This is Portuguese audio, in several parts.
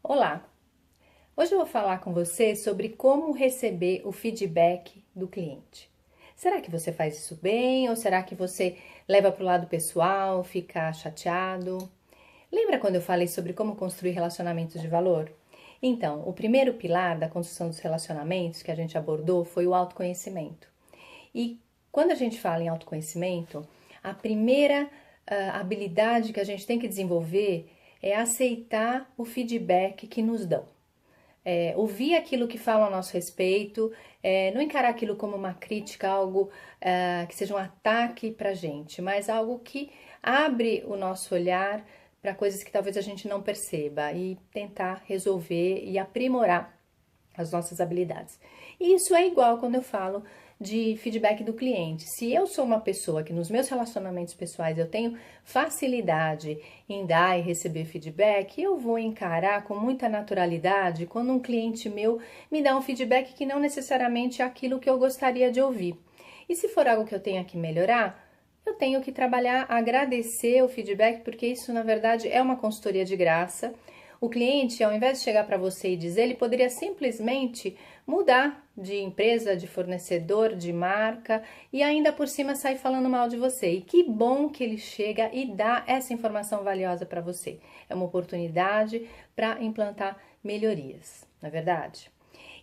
Olá! Hoje eu vou falar com você sobre como receber o feedback do cliente. Será que você faz isso bem ou será que você leva para o lado pessoal, fica chateado? Lembra quando eu falei sobre como construir relacionamentos de valor? Então, o primeiro pilar da construção dos relacionamentos que a gente abordou foi o autoconhecimento. E quando a gente fala em autoconhecimento, a primeira habilidade que a gente tem que desenvolver é aceitar o feedback que nos dão. Ouvir aquilo que falam a nosso respeito, não encarar aquilo como uma crítica, algo que seja um ataque pra gente, mas algo que abre o nosso olhar para coisas que talvez a gente não perceba e tentar resolver e aprimorar as nossas habilidades. E isso é igual quando eu falo de feedback do cliente. Se eu sou uma pessoa que nos meus relacionamentos pessoais eu tenho facilidade em dar e receber feedback, eu vou encarar com muita naturalidade quando um cliente meu me dá um feedback que não necessariamente é aquilo que eu gostaria de ouvir. E se for algo que eu tenha que melhorar, eu tenho que trabalhar, agradecer o feedback, porque isso na verdade é uma consultoria de graça. O cliente, ao invés de chegar para você e dizer, ele poderia simplesmente mudar de empresa, de fornecedor, de marca e ainda por cima sair falando mal de você. E que bom que ele chega e dá essa informação valiosa para você. É uma oportunidade para implantar melhorias, não é verdade?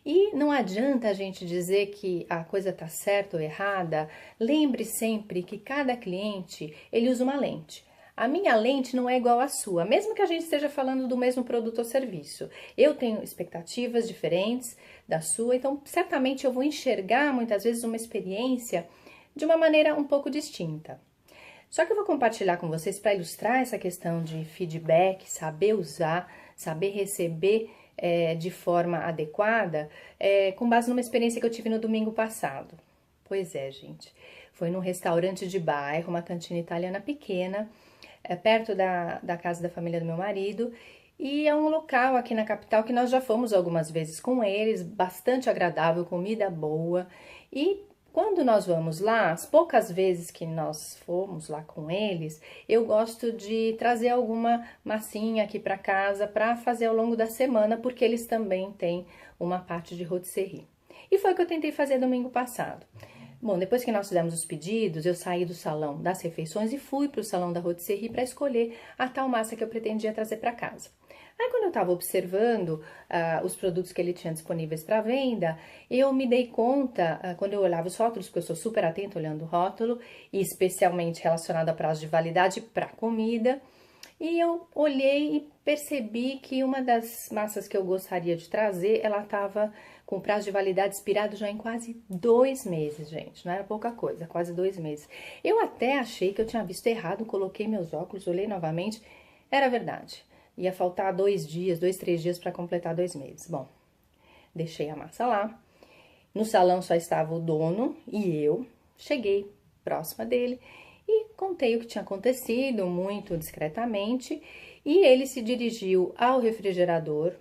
E não adianta a gente dizer que a coisa está certa ou errada. Lembre sempre que cada cliente, ele usa uma lente. A minha lente não é igual à sua, mesmo que a gente esteja falando do mesmo produto ou serviço. Eu tenho expectativas diferentes da sua, então certamente eu vou enxergar muitas vezes uma experiência de uma maneira um pouco distinta. Só que eu vou compartilhar com vocês para ilustrar essa questão de feedback, saber usar, saber receber de forma adequada, com base numa experiência que eu tive no domingo passado. Pois é, gente, foi num restaurante de bairro, uma cantina italiana pequena, perto da casa da família do meu marido, e é um local aqui na capital que nós já fomos algumas vezes com eles, bastante agradável, comida boa, e quando nós vamos lá, as poucas vezes que nós fomos lá com eles, eu gosto de trazer alguma massinha aqui para casa para fazer ao longo da semana, porque eles também têm uma parte de rotisserie. E foi o que eu tentei fazer domingo passado. Bom, depois que nós fizemos os pedidos, eu saí do salão das refeições e fui para o salão da rotisserie para escolher a tal massa que eu pretendia trazer para casa. Aí, quando eu estava observando os produtos que ele tinha disponíveis para venda, eu me dei conta, quando eu olhava os rótulos, porque eu sou super atenta olhando o rótulo, e especialmente relacionado a prazo de validade para comida, e eu olhei e percebi que uma das massas que eu gostaria de trazer, ela estava com prazo de validade expirado já em quase 2 meses, gente. Não era pouca coisa, quase 2 meses. Eu até achei que eu tinha visto errado, coloquei meus óculos, olhei novamente, era verdade. Ia faltar 2 dias, 2, 3 dias para completar 2 meses. Bom, deixei a massa lá. No salão só estava o dono e eu. Cheguei próxima dele e contei o que tinha acontecido, muito discretamente. E ele se dirigiu ao refrigerador,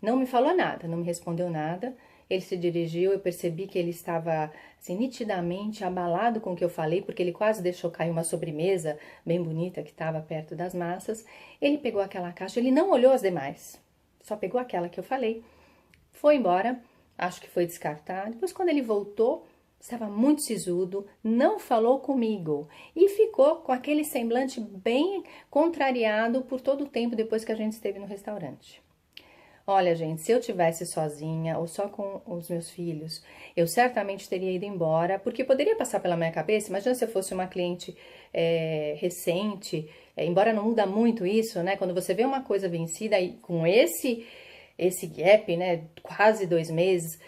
não me falou nada, não me respondeu nada. Ele se dirigiu, eu percebi que ele estava assim, nitidamente abalado com o que eu falei, porque ele quase deixou cair uma sobremesa bem bonita que estava perto das massas. Ele pegou aquela caixa, ele não olhou as demais, só pegou aquela que eu falei, foi embora, acho que foi descartar. Depois, quando ele voltou, estava muito sisudo, não falou comigo e ficou com aquele semblante bem contrariado por todo o tempo depois que a gente esteve no restaurante. Olha, gente, se eu tivesse sozinha ou só com os meus filhos, eu certamente teria ido embora, porque poderia passar pela minha cabeça, imagina se eu fosse uma cliente recente, embora não muda muito isso, né? Quando você vê uma coisa vencida e com esse gap, né, quase 2 meses,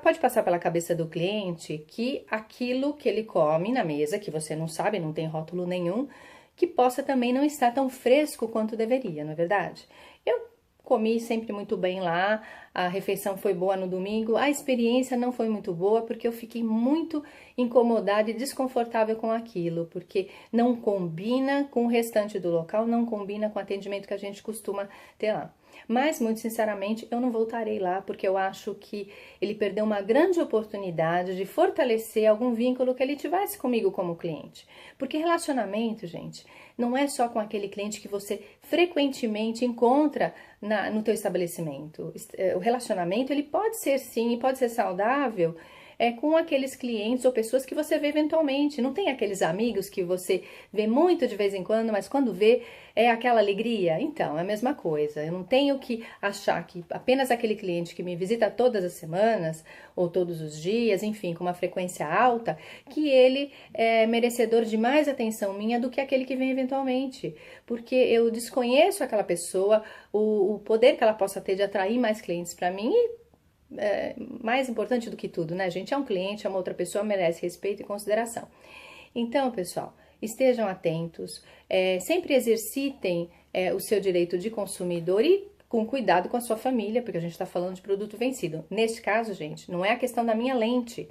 pode passar pela cabeça do cliente que aquilo que ele come na mesa, que você não sabe, não tem rótulo nenhum, que possa também não estar tão fresco quanto deveria, não é verdade? Eu comi sempre muito bem lá, a refeição foi boa no domingo, a experiência não foi muito boa porque eu fiquei muito incomodada e desconfortável com aquilo, porque não combina com o restante do local, não combina com o atendimento que a gente costuma ter lá. Mas, muito sinceramente, eu não voltarei lá porque eu acho que ele perdeu uma grande oportunidade de fortalecer algum vínculo que ele tivesse comigo como cliente. Porque relacionamento, gente, não é só com aquele cliente que você frequentemente encontra no teu estabelecimento. O relacionamento, ele pode ser sim, e pode ser saudável, com aqueles clientes ou pessoas que você vê eventualmente. Não tem aqueles amigos que você vê muito de vez em quando, mas quando vê é aquela alegria? Então, é a mesma coisa. Eu não tenho que achar que apenas aquele cliente que me visita todas as semanas ou todos os dias, enfim, com uma frequência alta, que ele é merecedor de mais atenção minha do que aquele que vem eventualmente. Porque eu desconheço aquela pessoa, o poder que ela possa ter de atrair mais clientes para mim e mais importante do que tudo, né, gente? É um cliente, é uma outra pessoa, merece respeito e consideração. Então, pessoal, estejam atentos, sempre exercitem o seu direito de consumidor e com cuidado com a sua família, porque a gente está falando de produto vencido. Neste caso, gente, não é a questão da minha lente.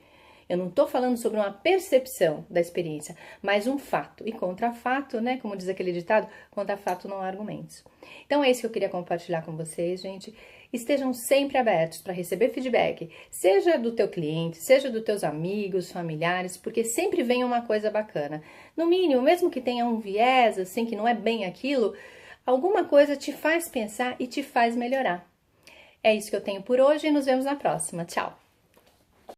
Eu não estou falando sobre uma percepção da experiência, mas um fato. E contra fato, né, como diz aquele ditado, contra fato não há argumentos. Então é isso que eu queria compartilhar com vocês, gente. Estejam sempre abertos para receber feedback, seja do teu cliente, seja dos teus amigos, familiares, porque sempre vem uma coisa bacana. No mínimo, mesmo que tenha um viés, assim, que não é bem aquilo, alguma coisa te faz pensar e te faz melhorar. É isso que eu tenho por hoje e nos vemos na próxima. Tchau!